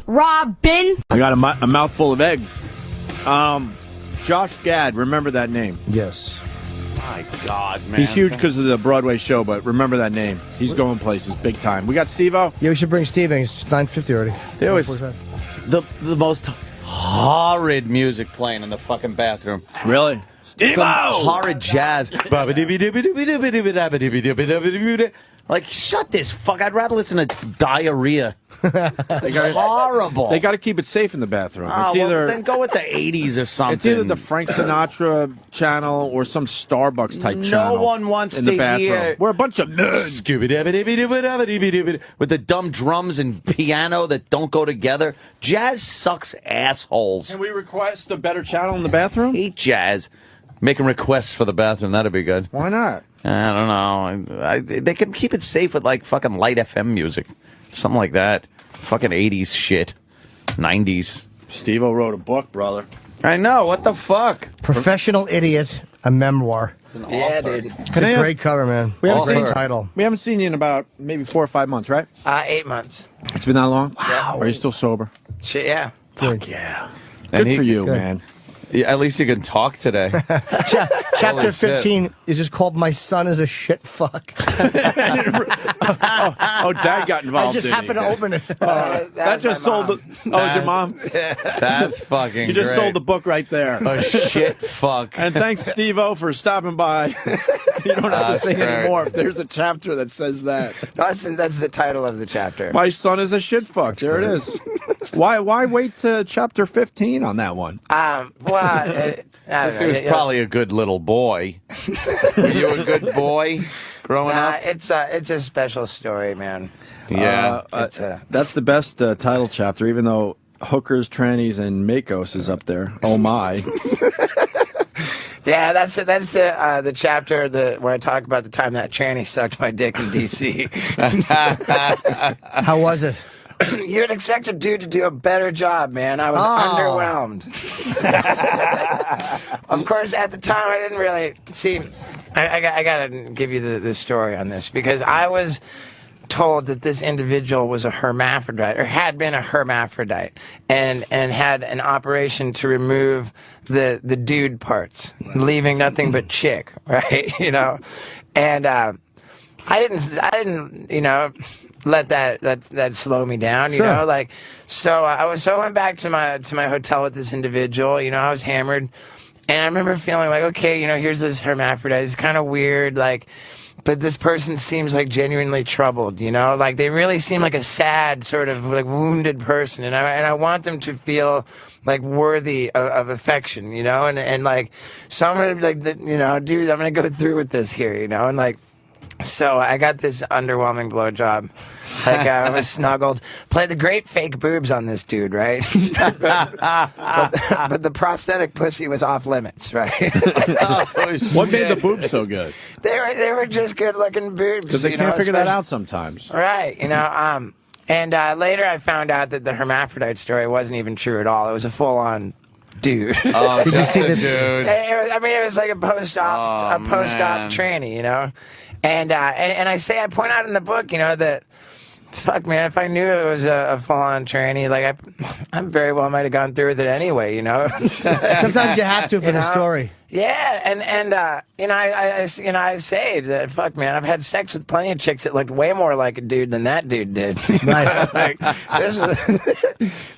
Robin. I got a mouthful of eggs. Josh Gad, remember that name? Yes. My God, man. He's huge because of the Broadway show, but remember that name. He's going places big time. We got Steve-O. Yeah, we should bring Steve in. It's 9:50 already. There was the most horrid music playing in the fucking bathroom. Really? Some horrid jazz. Like, shut this fuck. I'd rather listen to diarrhea. It's horrible. They got to keep it safe in the bathroom. Oh, It's either then go with the 80s or something. It's either the Frank Sinatra channel or some Starbucks type channel. No one wants in to the bathroom. hear. We're a bunch of nerds. With the dumb drums and piano that don't go together. Jazz sucks assholes. Can we request a better channel in the bathroom? Hate jazz. Making requests for the bathroom. That'd be good. Why not? I don't know. They can keep it safe with like fucking light FM music. Something like that. Fucking 80s shit. 90s. Steve-O wrote a book, brother. I know. What the fuck? Professional Idiot, a memoir. Yeah, dude. It's a great cover, man. We haven't Great seen title. We haven't seen you in about maybe 4 or 5 months, right? 8 months. It's been that long? Wow. Are you still sober? Shit, yeah. Fuck yeah. Good for you, man. Yeah, at least you can talk today. Chapter 15 is just called "My Son Is a Shit Fuck." Dad got involved. I just happened to open it. That just sold the. Oh, is your mom? That's fucking. You just great. sold the book right there. A shit fuck. And thanks, Steve-O, for stopping by. You don't have to say great. anymore if there's a chapter that says that. That's the title of the chapter. My son is a shit fuck. There it is. Why wait to chapter 15 on that one? Well, I don't He know. was probably a good little boy. Were you a good boy growing up? It's a special story, man. Yeah. That's the best title chapter, even though hookers, trannies, and Makos is up there. Oh my! Yeah, that's the chapter where I talk about the time that tranny sucked my dick in D.C. How was it? You'd expect a dude to do a better job, man. I was underwhelmed. Of course, at the time, I didn't really see. I got to give you the story on this because I was told that this individual was a hermaphrodite or had been a hermaphrodite and had an operation to remove the dude parts, leaving nothing but chick, right? You know, and I didn't, you know, let that slow me down, you know, like, so I went back to my hotel with this individual, you know, I was hammered, and I remember feeling like, okay, you know, here's this hermaphrodite, it's kind of weird, like, but this person seems like genuinely troubled, you know, like they really seem like a sad sort of like wounded person, and I want them to feel like worthy of affection, you know, and like, so I'm gonna like, you know, dude, I'm gonna go through with this here, you know, and like, so I got this underwhelming blowjob. Like I was snuggled. Played the great fake boobs on this dude, right? but the prosthetic pussy was off limits, right? What made the boobs so good? They were just good looking boobs. Because they can't figure that out sometimes. Right, you know. And later I found out that the hermaphrodite story wasn't even true at all. It was a full on dude. Oh, did you see the dude? It was like a post-op tranny, you know. And I point out in the book, you know, that, fuck, man, if I knew it was a full-on tranny, like, I very well might have gone through with it anyway, you know? Sometimes you have to for the story. Yeah, and you know, I say that, fuck, man, I've had sex with plenty of chicks that looked way more like a dude than that dude did. Right. Like, this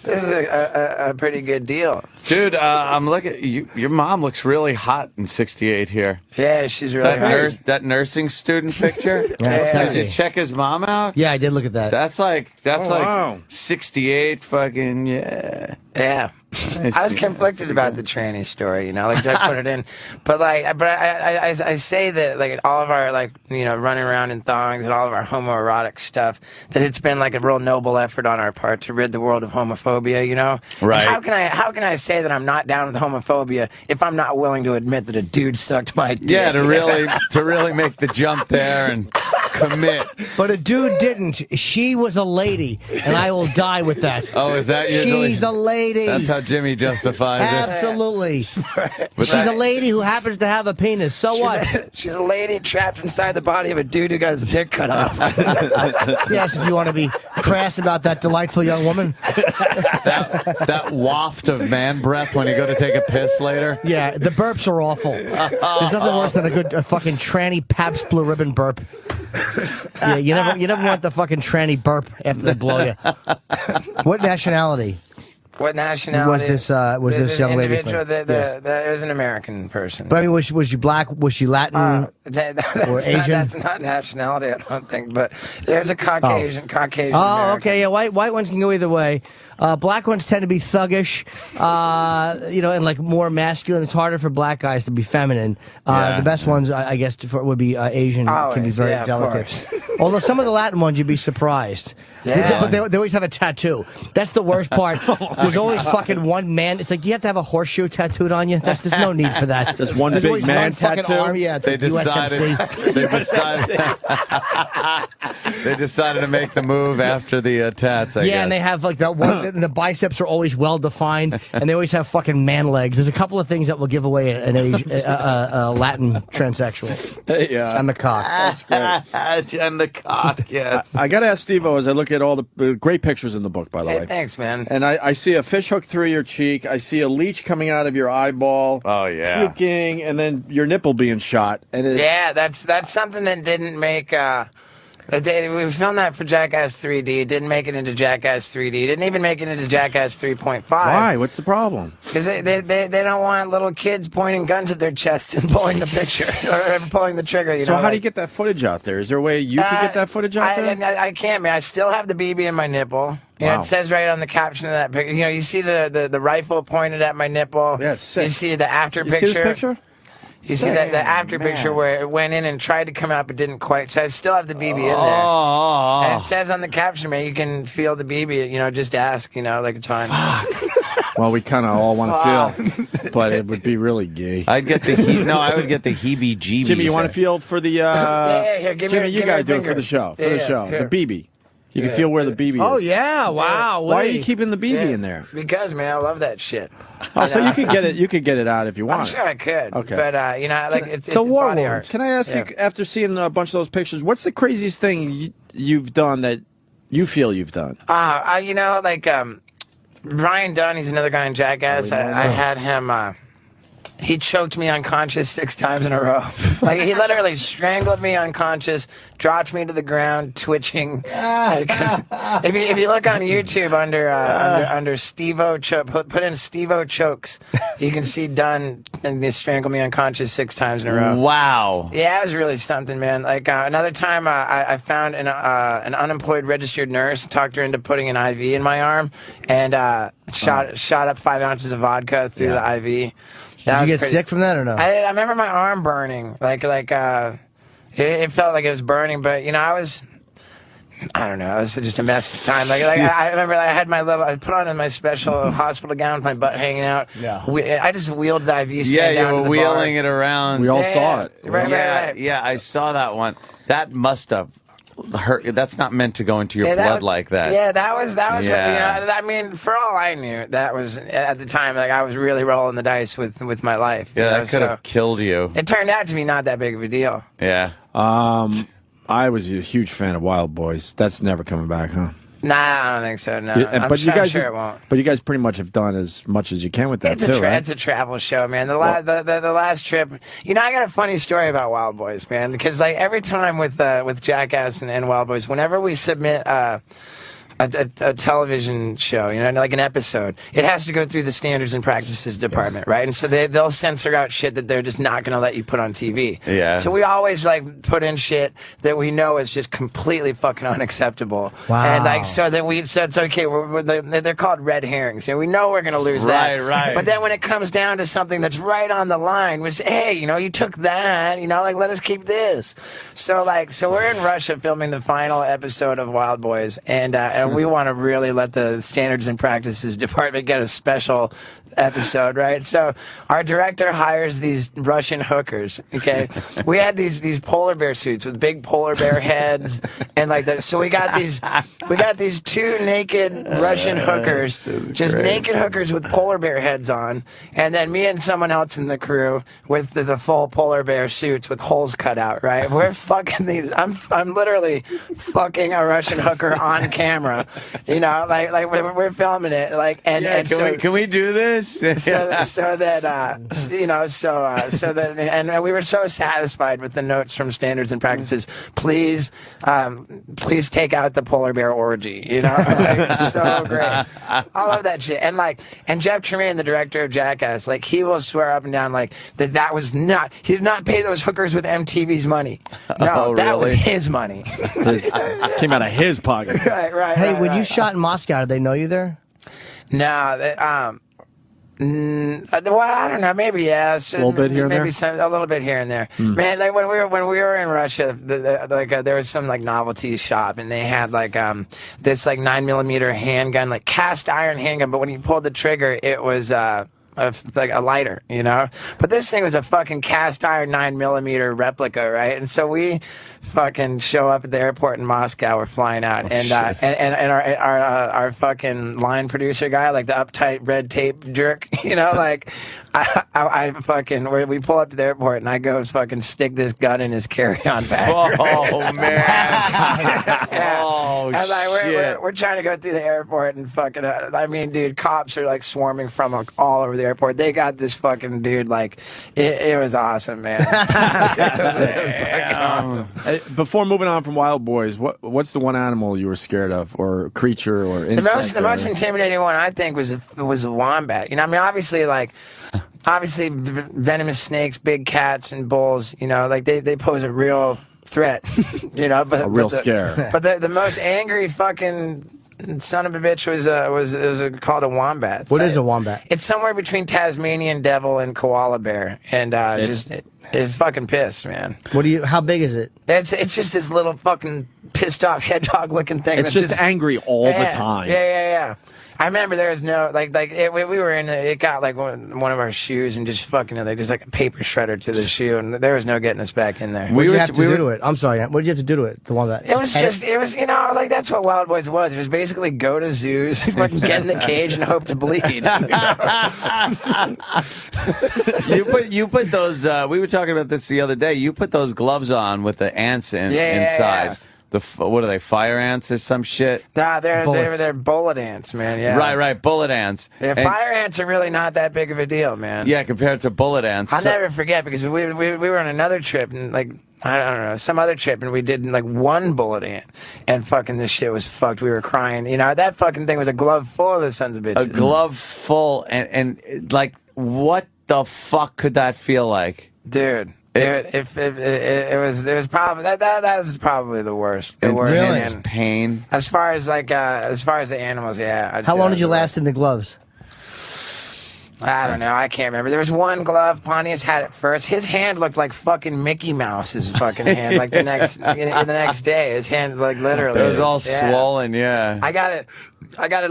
is a pretty good deal. Dude, I'm looking. Your mom looks really hot in '68 here. Yeah, she's really hot. That nursing student picture. Yeah, Did you check his mom out? Yeah, I did look at that. That's like wow. 68 fucking yeah. Yeah. I was conflicted about the tranny story, you know, like I put it in, but I say that like all of our like, you know, running around in thongs and all of our homoerotic stuff, that it's been like a real noble effort on our part to rid the world of homophobia, you know. Right. And how can I say that I'm not down with homophobia if I'm not willing to admit that a dude sucked my dick? Yeah, to really make the jump there and commit. But a dude didn't. She was a lady, and I will die with that. Oh, is that usually? She's a lady. That's how Jimmy justifies it. Absolutely. She's a lady who happens to have a penis. So what? She's a lady trapped inside the body of a dude who got his dick cut off. Yes, if you want to be crass about that delightful young woman. That waft of man breath when you go to take a piss later. Yeah, the burps are awful. There's nothing worse than a good fucking tranny Pabst Blue Ribbon burp. Yeah, you never want the fucking tranny burp after they blow you. What nationality? What nationality was this young lady? Individual, that was an American person. But I mean, was she black? Was she Latin or Asian? That's not nationality, I don't think. But there's a Caucasian. Caucasian. Oh, American. okay. Yeah, white ones can go either way. Black ones tend to be thuggish, and like more masculine. It's harder for black guys to be feminine. The best ones, I guess, would be Asian. Can be very delicate. Although some of the Latin ones, you'd be surprised. Yeah. But they always have a tattoo. That's the worst part. There's always fucking one man. It's like you have to have a horseshoe tattooed on you. There's no need for that. Just one There's big always man one fucking tattoo? Arm, yeah, They decided. They decided to make the move after the tats. I guess. And they have like that one. And the biceps are always well defined, and they always have fucking man legs. There's a couple of things that will give away an Latin transsexual. Yeah. And the cock. That's great. And the cock. Yes. I got to ask Steve-O as I look at all the great pictures in the book, by the way. Thanks, man. And I see a fish hook through your cheek. I see a leech coming out of your eyeball. Oh, yeah. Puking, and then your nipple being shot. And That's something that didn't make. We filmed that for Jackass 3D. It didn't make it into Jackass 3D. It didn't even make it into Jackass 3.5. Why? What's the problem? Because they don't want little kids pointing guns at their chest and pulling the picture or pulling the trigger. So how do you get that footage out there? Is there a way you can get that footage out there? I can't, man. I still have the BB in my nipple. You know, it says right on the caption of that picture. You know, you see the rifle pointed at my nipple. Yeah, it's sick. You see the after You picture. see this picture? You see the after picture where it went in and tried to come out but didn't quite. So I still have the BB in there. And it says on the caption, man, you can feel the BB. You know, just ask. You know, like it's fine. Well, we kind of all want to feel, but it would be really gay. I would get the heebie-jeebies. Jimmy, you want to feel for the? Here, Jimmy, you got to do it for the show. For the show, here. the BB. You can feel where the BB is. Oh yeah! Wow. Why are you keeping the BB in there? Because, man, I love that shit. Oh, so you could get it. You could get it out if you want. I'm sure I could. Okay. But you know, like it's a war body wound. art. Can I ask you, after seeing a bunch of those pictures, what's the craziest thing you've done that you feel you've done? You know, like Brian Dunn, he's another guy in Jackass. I had him. He choked me unconscious 6 times in a row. Like, he literally strangled me unconscious, dropped me to the ground, twitching. If you look on YouTube under Steve-O put in Steve-O chokes, you can see Dunn and they strangled me unconscious 6 times in a row. Wow. Yeah, it was really something, man. Like another time, I found an unemployed registered nurse, talked her into putting an IV in my arm, and shot up 5 ounces of vodka through the IV. Did you get sick from that or no? I remember my arm burning, it felt like it was burning, but you know, I don't know, it was just a mess at the time. I remember I had I put on my special hospital gown with my butt hanging out. Yeah. I just wheeled the IV stand down you to were the wheeling bar. it around. We all saw it. Right. Yeah, I saw that one. That must have hurt. That's not meant to go into your blood like that. Yeah, that was what, you Yeah. know, I mean, for all I knew, that was at the time, like, I was really rolling the dice with my life. Yeah, you know, that could have killed you. It turned out to be not that big of a deal. Yeah. I was a huge fan of Wildboyz. That's never coming back, huh? Nah, I don't think so. No, I'm sure it won't. But you guys pretty much have done as much as you can with that too, right? It's a travel show, man. The last trip, you know, I got a funny story about Wildboyz, man, because like every time with Jackass and Wildboyz, whenever we submit a television show, you know, like an episode, it has to go through the standards and practices department, right? And so they'll censor out shit that they're just not going to let you put on TV. Yeah. So we always like put in shit that we know is just completely fucking unacceptable. Wow. And like so that we said, it's okay. They're called red herrings. You know, we know we're going to lose that. Right. But then when it comes down to something that's right on the line, we say, hey, you know, you took that. You know, like let us keep this. So we're in Russia filming the final episode of Wildboyz, and we want to really let the standards and practices department get a special episode, right? So our director hires these Russian hookers. Okay, we had these polar bear suits with big polar bear heads, and like that. So we got these two naked Russian hookers, just naked hookers with polar bear heads on, and then me and someone else in the crew with the full polar bear suits with holes cut out. Right, we're fucking these. I'm literally fucking a Russian hooker on camera. You know, like we're filming it. Like and can we do this? so that and we were so satisfied with the notes from standards and practices. Please take out the polar bear orgy. You know, like, so great. I love that shit. And Jeff Tremaine, the director of Jackass, like he will swear up and down like that was not. He did not pay those hookers with MTV's money. No, that was his money. Came out of his pocket. Right. Hey, when you shot in Moscow, did they know you there? No, well, I don't know. Maybe yes. A little bit here and there. A little bit here and there. Man, like when we were in Russia, there was some like novelty shop, and they had like this like 9mm handgun, like cast iron handgun. But when you pulled the trigger, it was like a lighter, you know. But this thing was a fucking cast iron 9mm replica, right? And so we fucking show up at the airport in Moscow. We're flying out, and our fucking line producer guy, like the uptight red tape jerk, you know, like I fucking we pull up to the airport, and I go fucking stick this gun in his carry-on bag. Oh man! Yeah. Oh and like, shit! We're trying to go through the airport, and fucking I mean, dude, cops are like swarming from all over the airport. They got this fucking dude, like it was awesome, man. It was fucking awesome. Before moving on from Wildboyz, what's the one animal you were scared of, or creature, or insect? The most intimidating one, I think, was a wombat. You know, I mean, obviously venomous snakes, big cats, and bulls. You know, like they pose a real threat. You know, but a real scare. But the most angry fucking son of a bitch was called a wombat. What is a wombat? It's somewhere between Tasmanian devil and koala bear, and it's fucking pissed, man. How big is it? It's just this little fucking pissed off hedgehog looking thing. It's just angry all the time. Yeah. I remember there was no we were in it got like one of our shoes and just fucking they just like a paper shredder to the shoe, and there was no getting us back in there. What did you have to do to it? I'm sorry. What did you have to do to it? The wombat. It was you know, like that's what Wildboyz was. It was basically go to zoos, fucking get in the cage and hope to bleed. You put those. We were talking about this the other day. You put those gloves on with the ants inside. Yeah. What are they? Fire ants or some shit? Nah, they're bullet ants, man. Yeah. Right. Bullet ants. Yeah, fire ants are really not that big of a deal, man. Yeah, compared to bullet ants. I'll never forget because we were on another trip and like I don't know, some other trip, and we did like one bullet ant, and fucking this shit was fucked. We were crying. You know, that fucking thing was a glove full of the sons of bitches. A glove full, and like, what the fuck could that feel like, dude? It was probably that was probably the worst. The worst. Really? Pain. As far as the animals, yeah. How long did you last in the gloves? I don't know. I can't remember. There was one glove Pontius had at first. His hand looked like fucking Mickey Mouse's fucking hand. Like the next day, his hand like literally. It was all swollen. Yeah. I got it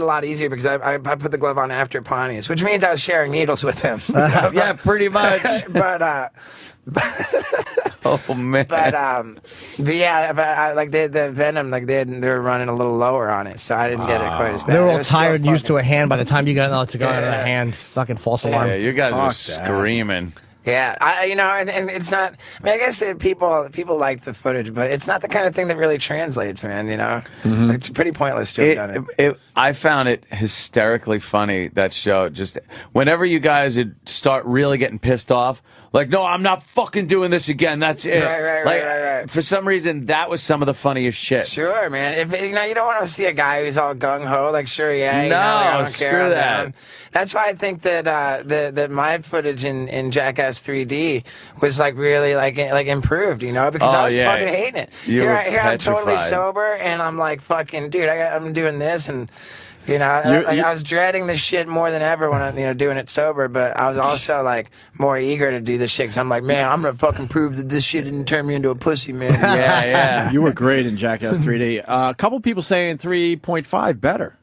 a lot easier because I put the glove on after Pontius, which means I was sharing needles with him. Yeah, pretty much. Oh man! But yeah, like the venom, like they were running a little lower on it, so I didn't get it quite as bad. They were all tired and used to a hand by the time you got out to go out of the hand. Fucking false alarm. Yeah, you guys were screaming. Yeah, you know, and it's not. I mean, I guess people like the footage, but it's not the kind of thing that really translates, man. You know, It's pretty pointless to have done it. I found it hysterically funny, that show. Just whenever you guys would start really getting pissed off. Like, no, I'm not fucking doing this again. That's it. Right. For some reason, that was some of the funniest shit. Sure, man. If you know, you don't want to see a guy who's all gung ho. Like, sure, yeah. You No, know, like, I don't care. screw that. That's why I think that that my footage in Jackass 3D was like really like improved. You know, because I was fucking hating it. Here I'm totally sober, and I'm like fucking dude. I'm doing this and. You know, I was dreading this shit more than ever when I, doing it sober, but I was also like more eager to do this shit because I'm like, man, I'm gonna fucking prove that this shit didn't turn me into a pussy, man. Yeah. You were great in Jackass 3D. A couple people saying 3.5 better.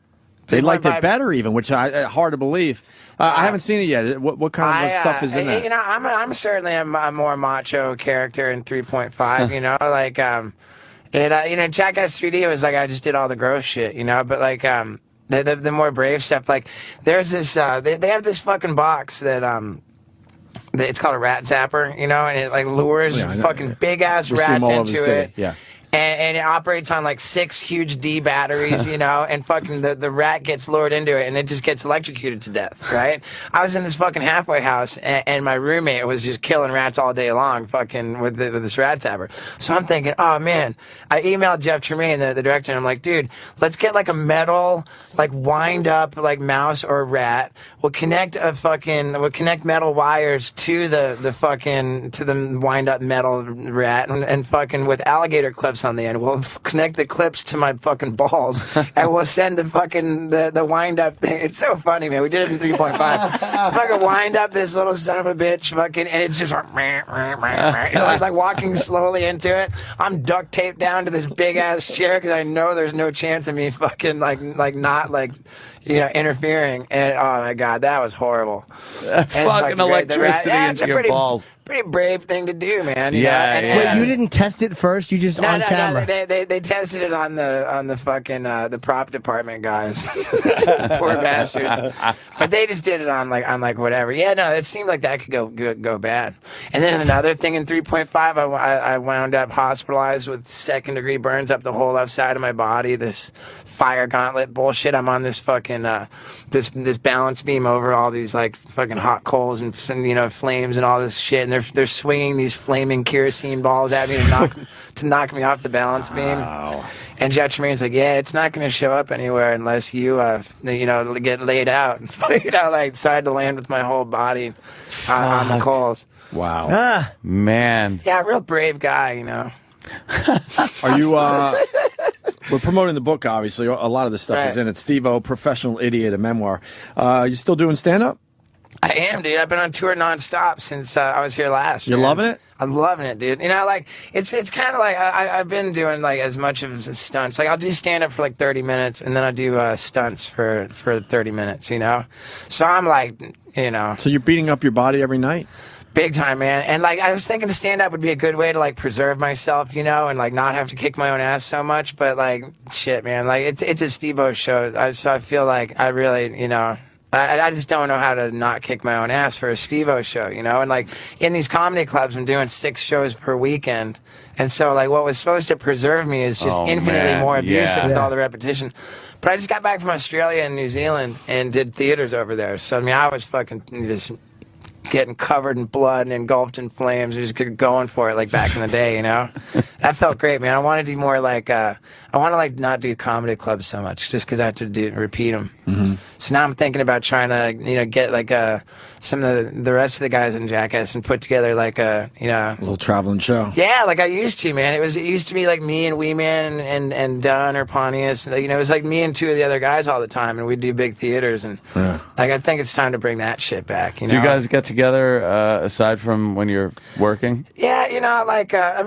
They liked it better even, which hard to believe. I haven't seen it yet. What kind of stuff is in that? You know, I'm certainly a more macho character in 3.5. You know, like Jackass 3D was like I just did all the gross shit. You know, but like the more brave stuff. Like there's this they have this fucking box that it's called a rat zapper. You know, and it like lures fucking big ass rats into it. Yeah. And it operates on like 6 huge D batteries, and fucking the rat gets lured into it and it just gets electrocuted to death, right? I was in this fucking halfway house and my roommate was just killing rats all day long fucking with this rat zapper. So I'm thinking, oh man, I emailed Jeff Tremaine, the director, and I'm like, dude, let's get like a metal, like wind up like mouse or rat. We'll connect metal wires to the wind up metal rat and fucking with alligator clips on the end. We'll connect the clips to my fucking balls and we'll send the fucking the wind up thing. It's so funny, man. We did it in 3.5. Fucking wind up this little son of a bitch fucking, and it's just like walking slowly into it. I'm duct taped down to this big ass chair because I know there's no chance of me fucking interfering. And oh my god, that was horrible. Fucking electricity into your balls. Pretty brave thing to do, man. Wait, you didn't test it first? You just on camera? No, they tested it on the fucking the prop department guys. Poor bastards. But they just did it on whatever. Yeah, no, it seemed like that could go bad. And then another thing in 3.5, I wound up hospitalized with 2nd-degree burns up the whole left side of my body. This fire gauntlet bullshit. I'm on this fucking this balance beam over all these like fucking hot coals and flames and all this shit, and they're swinging these flaming kerosene balls at me to knock me off the balance beam. And Jeff Tremaine's like, yeah, it's not going to show up anywhere unless you get laid out, side to land with my whole body on the coals. Wow, man. Yeah, real brave guy, Are you? We're promoting the book, obviously. A lot of this stuff is in it. Steve-O, Professional Idiot, a memoir. You still doing stand-up? I am, dude. I've been on tour nonstop since I was here last. You're loving it? I'm loving it, dude. It's kind of like I've been doing like as much of stunts. Like I'll do stand-up for like 30 minutes, and then I'll do stunts for 30 minutes, So I'm like, So you're beating up your body every night? Big time, man. And I was thinking stand-up would be a good way to preserve myself, and not have to kick my own ass so much. But shit, man, it's a Steve-O show. So I feel like I really, I just don't know how to not kick my own ass for a Steve-O show, And in these comedy clubs, I'm doing 6 shows per weekend. And so what was supposed to preserve me is just infinitely more abusive with all the repetition. But I just got back from Australia and New Zealand and did theaters over there. So I was fucking just getting covered in blood and engulfed in flames and just going for it back in the day, That felt great, man. I want to do more I want to not do comedy clubs so much just because I have to repeat them. Mm-hmm. So now I'm thinking about trying to get some of the rest of the guys in Jackass and put together a little traveling show. Yeah, like I used to, man. It used to be me and Wee Man and Dunn or Pontius. It was me and 2 of the other guys all the time, and we'd do big theaters. And I think it's time to bring that shit back. Do you guys get together aside from when you're working? Yeah,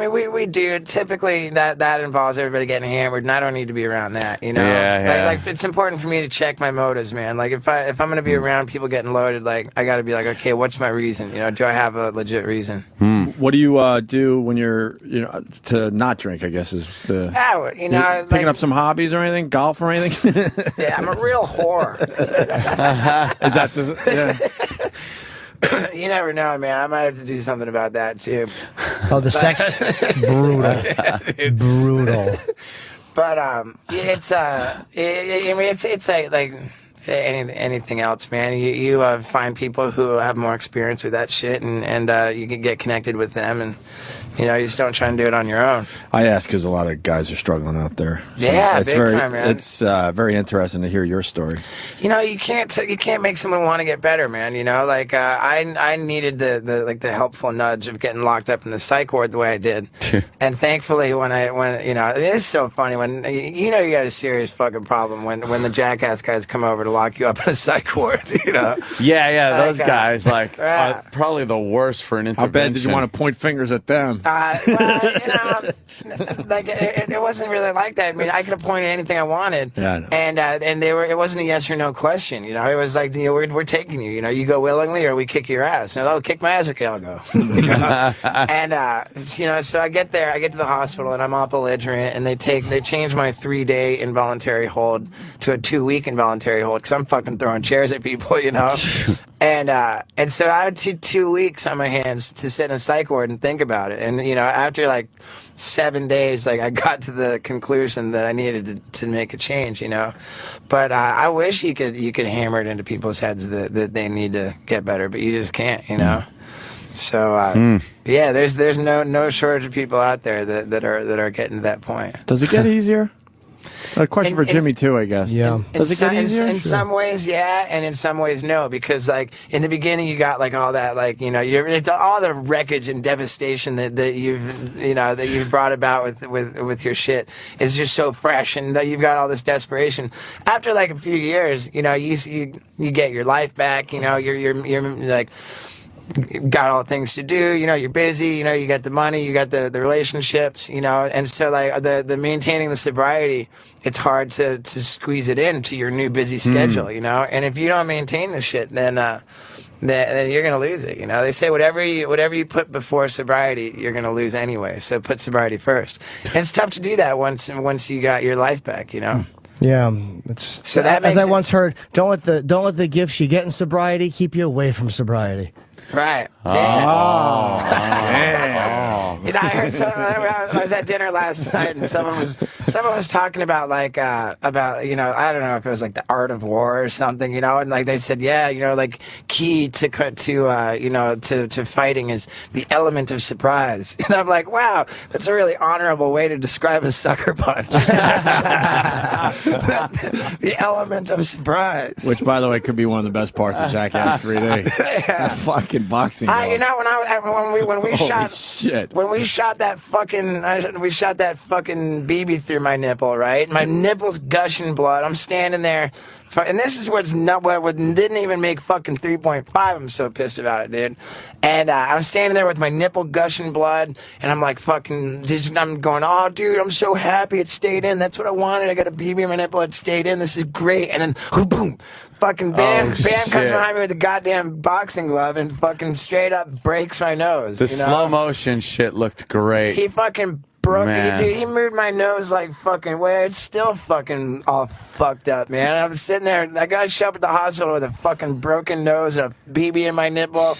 we do. Typically, that involves everybody getting hammered, and I don't need to be around that. Yeah. It's important for me to check my motives, man. if I'm gonna be around people getting loaded, I got to be okay, what's my reason? Do I have a legit reason? What do you do when you're to not drink? I guess is the picking up some hobbies or anything, golf or anything. Yeah, I'm a real whore. Is that the? Yeah. You never know, man. I might have to do something about that too. Oh, the sex, brutal. But it's anything else, man. You find people who have more experience with that shit, and you can get connected with them, and you just don't try and do it on your own. I ask because a lot of guys are struggling out there. So yeah, it's big time, man. It's very interesting to hear your story. You can't make someone want to get better, man. Like I needed the helpful nudge of getting locked up in the psych ward the way I did, and thankfully when it's so funny when you got a serious fucking problem when the Jackass guys come over to lock you up in the psych ward. Yeah, those guys are probably the worst for an intervention. How bad did you want to point fingers at them? It wasn't really like that. I mean, I could have pointed anything I wanted, and it wasn't a yes or no question. It was like, we're taking you. You go willingly, or we kick your ass. No, kick my ass. Okay, I'll go. And so I get there. I get to the hospital, and I'm all belligerent, and they change my 3-day involuntary hold to a 2-week involuntary hold because I'm fucking throwing chairs at people, And so I had 2 weeks on my hands to sit in a psych ward and think about it. And after like 7 days, I got to the conclusion that I needed to make a change. But I wish you could hammer it into people's heads that they need to get better, but you just can't. So yeah, there's no shortage of people out there that are getting to that point. Does it get easier? A question for Jimmy too, I guess. Yeah. Does it get easier? In some ways, yeah, and in some ways, no. Because in the beginning, you got all that, it's all the wreckage and devastation that you've brought about with your shit is just so fresh, and that you've got all this desperation. After a few years, you get your life back. You're got all the things to do, you're busy, you got the money, you got the relationships, and so the maintaining the sobriety, it's hard to squeeze it into your new busy schedule, and if you don't maintain the shit, then you're gonna lose it. They say whatever you put before sobriety, you're gonna lose anyway. So put sobriety first. And it's tough to do that once you got your life back. Yeah, so that as I once heard, don't let the gifts you get in sobriety keep you away from sobriety. Right. Oh, damn. I heard I was at dinner last night, and someone was talking about I don't know if it was the art of war or something, and they said, key to fighting is the element of surprise. And I'm like, wow, that's a really honorable way to describe a sucker punch. The element of surprise. Which, by the way, could be one of the best parts of Jackass 3D. That fucking boxing. When we shot shit. When we shot that fucking BB through my nipple, right? My nipple's gushing blood. I'm standing there, and this is what didn't even make fucking 3.5. I'm so pissed about it, dude. And I'm standing there with my nipple gushing blood, and I'm I'm going, oh, dude, I'm so happy it stayed in. That's what I wanted. I got a BB in my nipple. It stayed in. This is great. And then, boom. Fucking Bam comes behind me with a goddamn boxing glove and fucking straight up breaks my nose. The slow motion shit looked great. He fucking broke me. He moved my nose it's still fucking all fucked up, man. I was sitting there, I got shoved at the hospital with a fucking broken nose and a BB in my nipple.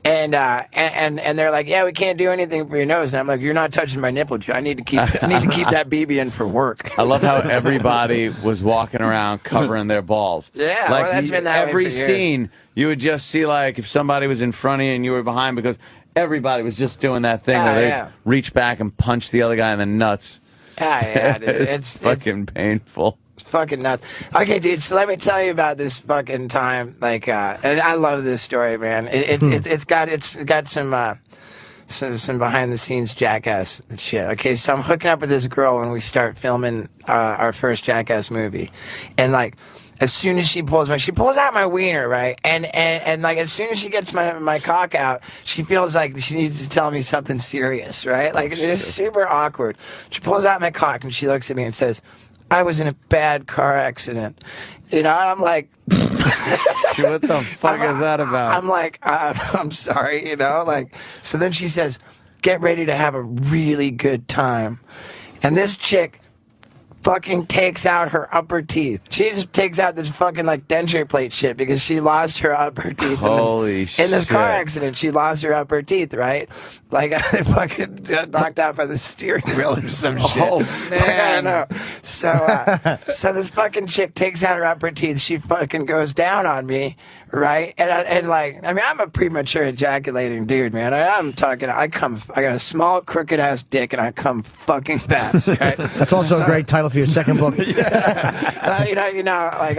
And they're like, yeah, we can't do anything for your nose. And I'm like, you're not touching my nipple, Joe. I need to keep that BB in for work. I love how everybody was walking around covering their balls. Yeah, that's been that every way for years. scene, you would just see if somebody was in front of you and you were behind, because everybody was just doing that thing where they reach back and punch the other guy in the nuts. Yeah, dude. It's fucking painful. It's fucking nuts. Okay, dude, so let me tell you about this fucking time. And I love this story, man. It's got some behind the scenes Jackass shit. Okay, so I'm hooking up with this girl when we start filming our first Jackass movie, and as soon as she pulls out my wiener, right? And as soon as she gets my cock out, she feels like she needs to tell me something serious, right? It's super awkward. She pulls out my cock and she looks at me and says, I was in a bad car accident. And I'm like, what the fuck is that about? I'm like, I'm sorry, So then she says, get ready to have a really good time. And this chick fucking takes out her upper teeth. She just takes out this fucking like denture plate shit because she lost her upper teeth in this car accident. She lost her upper teeth, right? Like I fucking got knocked out by the steering wheel or some shit. Oh man, like, I don't know. So this fucking chick takes out her upper teeth. She fucking goes down on me, right? And like, I mean, I'm a premature ejaculating dude, man. I'm talking. I got a small crooked ass dick, and I come fucking fast. Right? That's also a great title for your second book. You know, like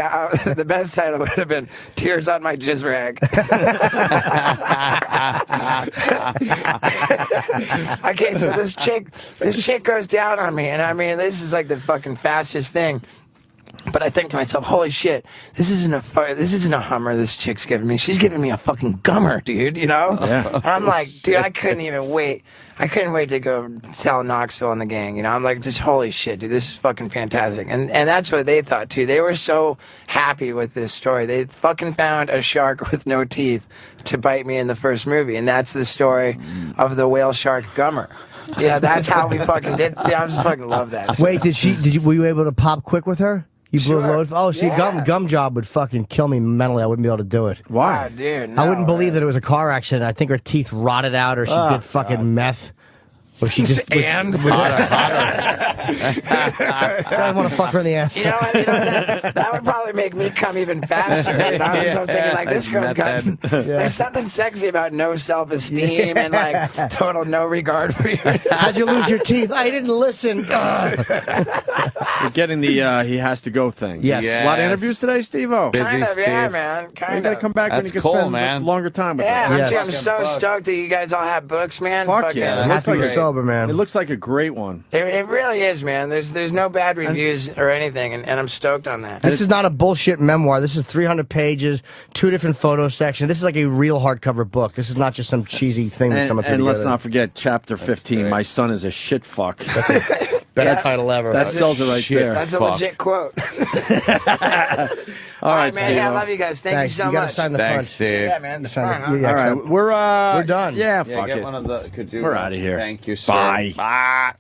the best title would have been "Tears on My Jizz Rag." Okay, so this chick goes down on me, and I mean, this is like the fucking fastest thing. But I think to myself, holy shit, this isn't a Hummer this chick's giving me. She's giving me a fucking Gummer, dude, you know? Yeah. And I'm like, dude, I couldn't even wait. I couldn't wait to go tell Knoxville and the gang, you know? I'm like, just holy shit, dude, this is fucking fantastic. And that's what they thought, too. They were so happy with this story. They fucking found a shark with no teeth to bite me in the first movie. And that's the story of the whale shark Gummer. Yeah, that's how we fucking did. Yeah, I just fucking love that. Wait, were you able to pop quick with her? You blew a load? Oh, see, Yeah. gum job would fucking kill me mentally. I wouldn't be able to do it. Why? Oh, dude, no, I wouldn't believe that it was a car accident. I think her teeth rotted out, or she did fucking meth. Or she just I want to fuck her in the ass. You know that would probably make me come even faster. You know? So I'm thinking, like, this girl's got... There's something sexy about no self-esteem and, like, total no regard for you. How'd you lose your teeth? I didn't listen. You're getting the he has to go thing. Yes. A lot of interviews today, Steve-O. Kind of, Steve. yeah, man. You Kind got to of. come back when That's you can cool, spend man. longer time with Yeah, them. Yes. I'm so stoked that you guys all have books, man. Fuck Fucking- yeah. It Has looks to be like sober, man. It looks like a great one. It really is, man. There's no bad reviews or anything, and I'm stoked on that. This is not a bullshit memoir. This is 300 pages, 2 different photo sections. This is like a real hardcover book. This is not just some cheesy thing that someone threw And let's together. not forget chapter 15, My Son is a Shit Fuck. Best title ever. That sells it right there. That's a legit quote. All right, man. Yeah, I Steve-O. love you guys. Thank Thanks. you so You got much. to sign the Thanks, front. Steve. Yeah, man. The Sign front, it. huh? Yeah, All right, accept. we're done. Yeah, Yeah, fuck get it. one of the. Could you? We're outta here. Thank you, sir. Bye. Bye.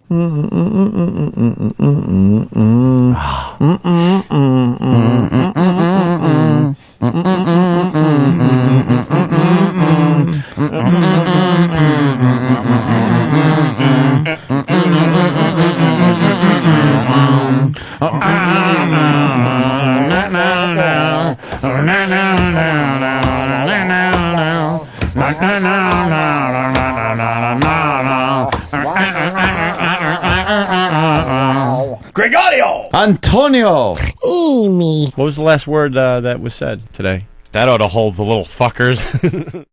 Gregorio! Antonio! Amy. What was the last word that was said today? That ought to hold the little fuckers.